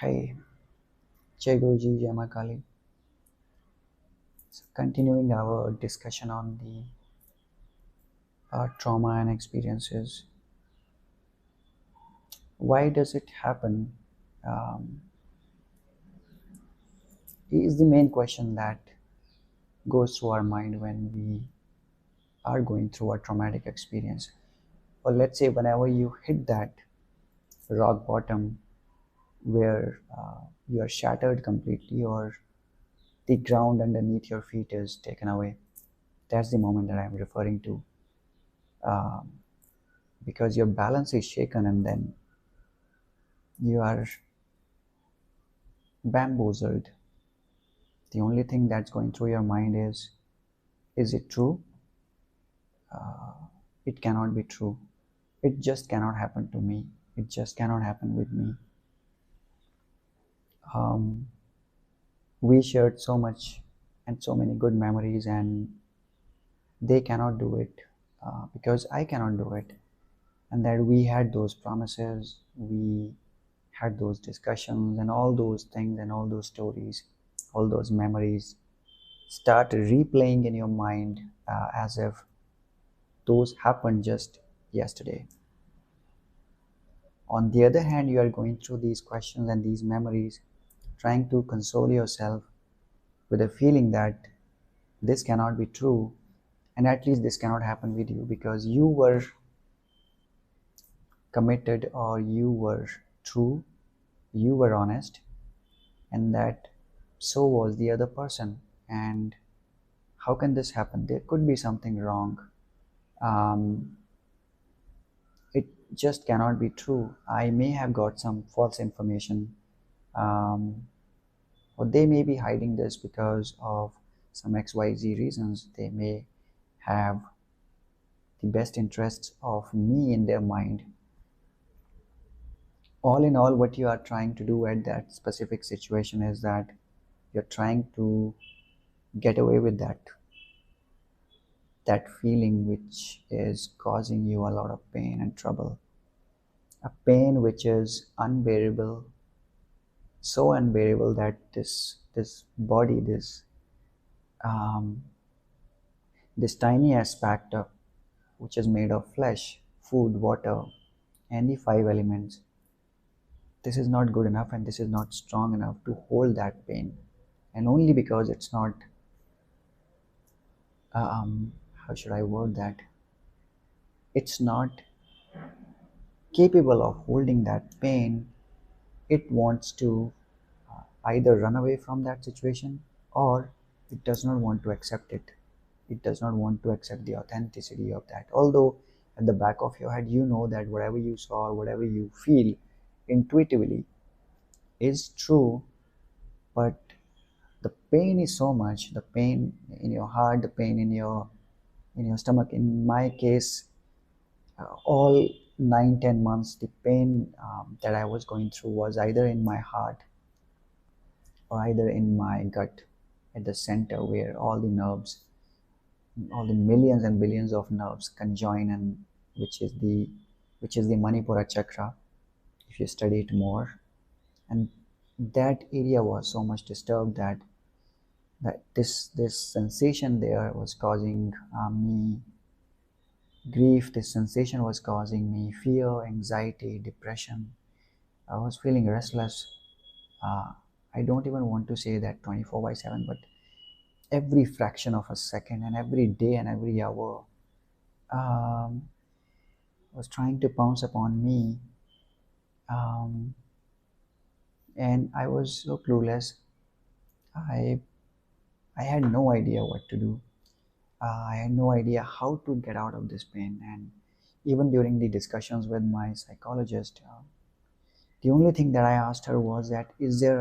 Hi, Jai Guruji, Jai Ma Kali. So continuing our discussion on the trauma and experiences. Why does it happen? Um, is the main question that goes through our mind when we are going through a traumatic experience. Or let's say whenever you hit that rock bottom where you are shattered completely or the ground underneath your feet is taken away. That's the moment that I'm referring to. Um, because your balance is shaken and then you are bamboozled. The only thing that's going through your mind is it true? It cannot be true. It just cannot happen to me. It just cannot happen with me. Um, we shared so much and so many good memories, and they cannot do it because I cannot do it. And that we had those promises, we had those discussions, and all those things, and all those stories, all those memories start replaying in your mind as if those happened just yesterday. On the other hand, you are going through these questions and these memories, trying to console yourself with a feeling that this cannot be true, and at least this cannot happen with you because you were committed or you were true, you were honest, and that so was the other person. And how can this happen? There could be something wrong. Um, it just cannot be true. I may have got some false information, um, or they may be hiding this because of some XYZ reasons. They may have the best interests of me in their mind. All in all, what you are trying to do at that specific situation is that you're trying to get away with that feeling which is causing you a lot of pain and trouble, a pain which is unbearable, so unbearable that this body, um, this tiny aspect of which is made of flesh, food, water, and the five elements, this is not good enough and this is not strong enough to hold that pain. And only because it's not, how should I word that? It's not capable of holding that pain. It wants to either run away from that situation or it does not want to accept it. It does not want to accept the authenticity of that. Although at the back of your head, you know that whatever you saw, whatever you feel intuitively is true, but the pain is so much, the pain in your heart, the pain in your stomach. In my case, all 9-10 months, the pain that I was going through was either in my heart or either in my gut at the center where all the nerves, all the millions and billions of nerves conjoin, and which is the Manipura chakra if you study it more. And that area was so much disturbed that this sensation there was causing me grief. This sensation was causing me fear, anxiety, depression. I was feeling restless. uh, I don't even want to say that 24 by 7, but every fraction of a second and every day and every hour um, was trying to pounce upon me. um, and I was so clueless. I I had no idea what to do. I had no idea how to get out of this pain. And even during the discussions with my psychologist, the only thing that I asked her was that is there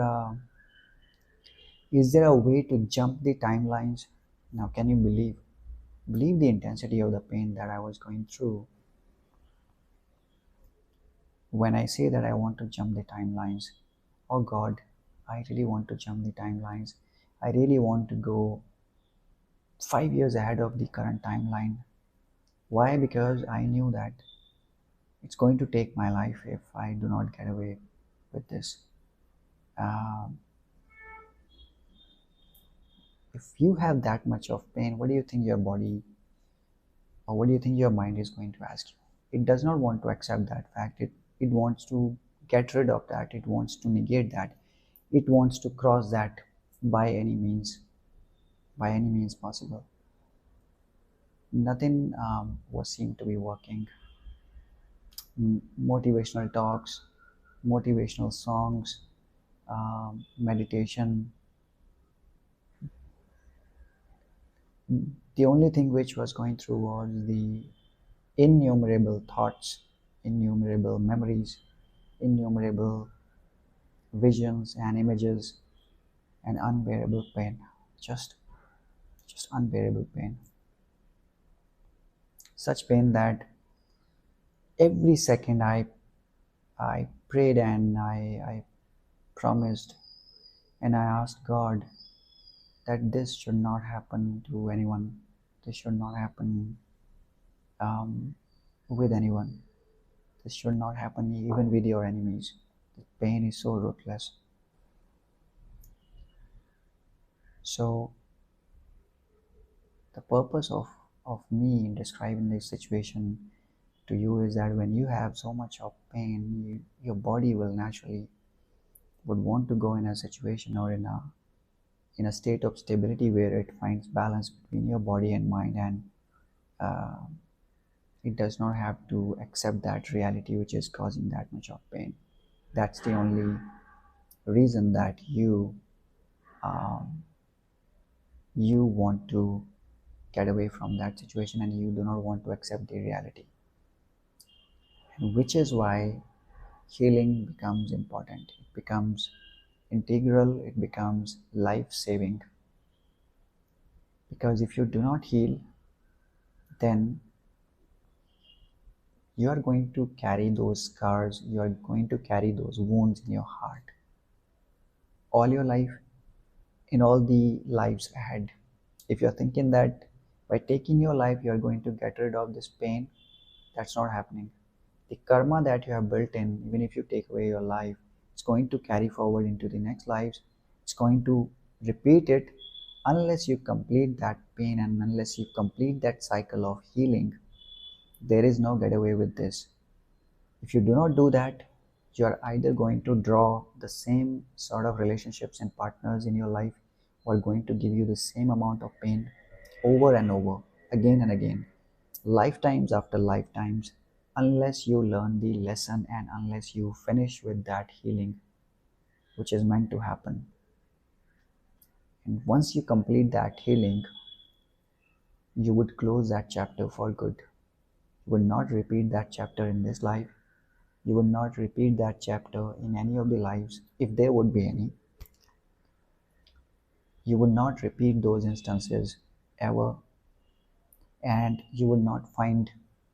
a way to jump the timelines? Now, can you believe the intensity of the pain that I was going through? When I say that I want to jump the timelines, oh God, I really want to jump the timelines. I really want to go 5 years ahead of the current timeline. Why? Because I knew that it's going to take my life if I do not get away with this. Um, if you have that much of pain, what do you think your body or what do you think your mind is going to ask you? It does not want to accept that fact. It wants to get rid of that. It wants to negate that. It wants to cross that by any means possible. Nothing was seemed to be working. Motivational talks, motivational songs, meditation. The only thing which was going through was the innumerable thoughts, innumerable memories, innumerable visions and images, and unbearable pain. Just, just unbearable pain. Such pain that every second I prayed and I promised and I asked God that this should not happen to anyone. This should not happen um, with anyone. This should not happen even with your enemies. The pain is so ruthless. So the purpose of me in describing this situation to you is that when you have so much of pain, your body will naturally would want to go in a situation or in a state of stability where it finds balance between your body and mind, and uh, it does not have to accept that reality which is causing that much of pain. That's the only reason that um, you want to get away from that situation and you do not want to accept the reality, and which is why healing becomes important. It becomes integral, it becomes life saving. Because if you do not heal, then you are going to carry those scars, you are going to carry those wounds in your heart all your life, in all the lives ahead. If you're thinking that by taking your life you are going to get rid of this pain, that's not happening. The karma that you have built in, even if you take away your life, it's going to carry forward into the next lives. It's going to repeat it unless you complete that pain and unless you complete that cycle of healing. There is no getaway with this. If you do not do that, you are either going to draw the same sort of relationships and partners in your life who are going to give you the same amount of pain over and over, again and again, lifetimes after lifetimes, unless you learn the lesson and unless you finish with that healing which is meant to happen. And once you complete that healing, you would close that chapter for good. You would not repeat that chapter in this life. You would not repeat that chapter in any of the lives, if there would be any. You would not repeat those instances ever, and you would not find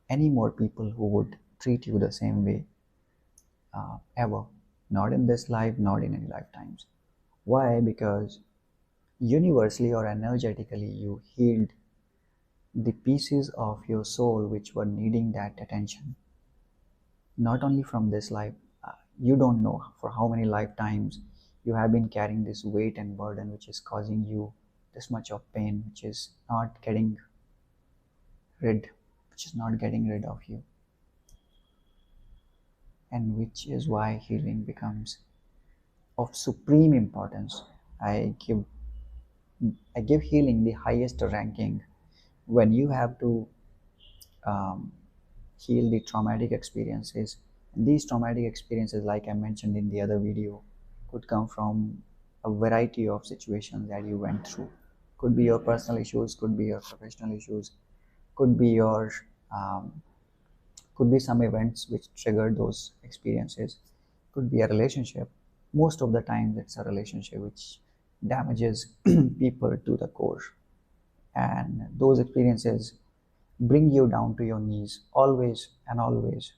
any more people who would treat you the same way ever. Not in this life, not in any lifetimes. Why? Because universally or energetically, you healed the pieces of your soul which were needing that attention. Not only from this life, you don't know for how many lifetimes you have been carrying this weight and burden which is causing you this much of pain, which is not getting rid, which is not getting rid of you, and which is why healing becomes of supreme importance. I give I give healing the highest ranking when you have to um, heal the traumatic experiences. And these traumatic experiences, like I mentioned in the other video, could come from a variety of situations that you went through. Could be your personal issues, could be your professional issues, could be your um, could be some events which triggered those experiences, could be a relationship. Most of the time it's a relationship which damages people to the core, and those experiences bring you down to your knees always and always.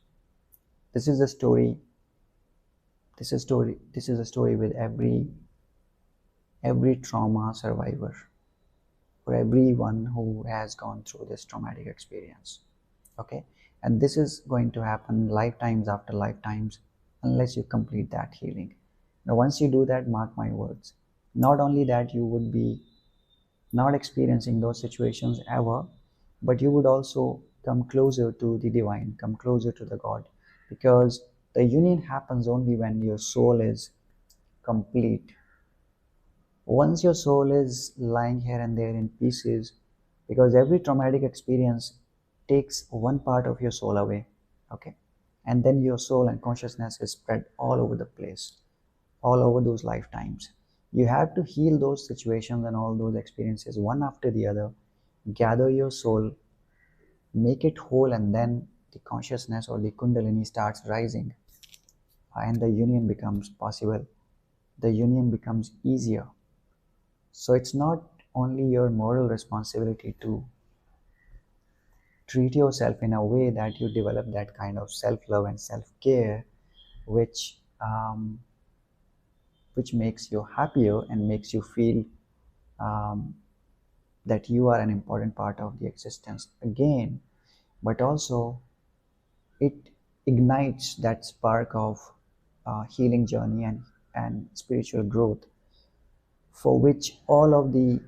This is the story. This is a story with every trauma survivor, for everyone who has gone through this traumatic experience. Okay, and this is going to happen lifetimes after lifetimes unless you complete that healing. Now, once you do that, mark my words. Not only that, you would be not experiencing those situations ever, but you would also come closer to the divine, come closer to the God, because the union happens only when your soul is complete. Once your soul is lying here and there in pieces, because every traumatic experience takes one part of your soul away, okay? And then your soul and consciousness is spread all over the place, all over those lifetimes. You have to heal those situations and all those experiences one after the other, gather your soul, make it whole, and then the consciousness or the Kundalini starts rising, and the union becomes possible. The union becomes easier. So it's not only your moral responsibility to treat yourself in a way that you develop that kind of self-love and self-care, which which makes you happier and makes you feel um, that you are an important part of the existence again, but also it ignites that spark of healing journey and spiritual growth, for which all of the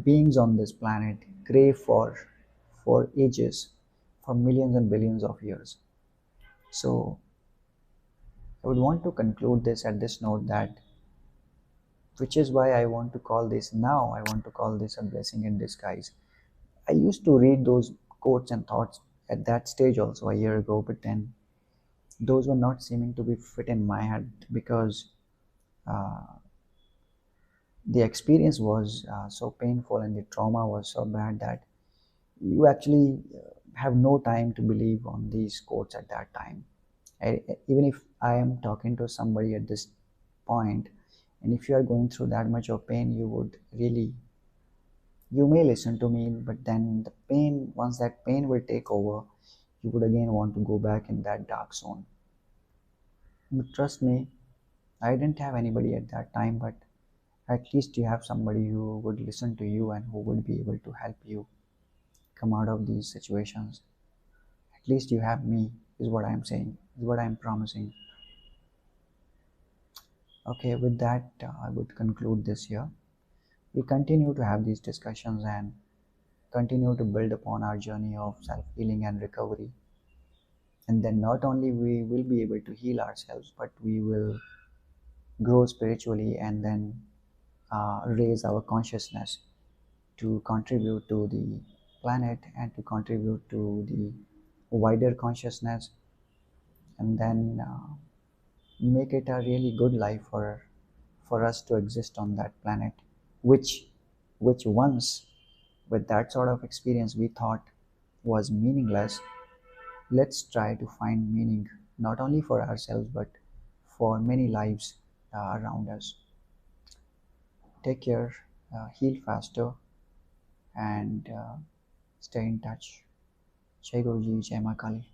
beings on this planet crave for ages, for millions and billions of years. So I would want to conclude this at this note, that which is why I want to call this now, I want to call this a blessing in disguise. I used to read those quotes and thoughts at that stage also a year ago, but then those were not seeming to be fit in my head, because uh, the experience was so painful and the trauma was so bad that you actually have no time to believe on these quotes at that time. Even if I am talking to somebody at this point, and if you are going through that much of pain, you would really, you may listen to me, but then the pain, once that pain will take over, you would again want to go back in that dark zone. But trust me, I didn't have anybody at that time, but at least you have somebody who would listen to you and who would be able to help you come out of these situations. At least you have me, is what I'm saying, is what I'm promising. Okay, with that, I would conclude this here. We'll continue to have these discussions and continue to build upon our journey of self-healing and recovery. And then not only we will be able to heal ourselves, but we will grow spiritually and then raise our consciousness to contribute to the planet and to contribute to the wider consciousness, and then make it a really good life for us to exist on that planet, which once, with that sort of experience, we thought was meaningless. Let's try to find meaning not only for ourselves but for many lives around us. Take care, heal faster, and stay in touch. Jai Guruji, Jai Ma Kali.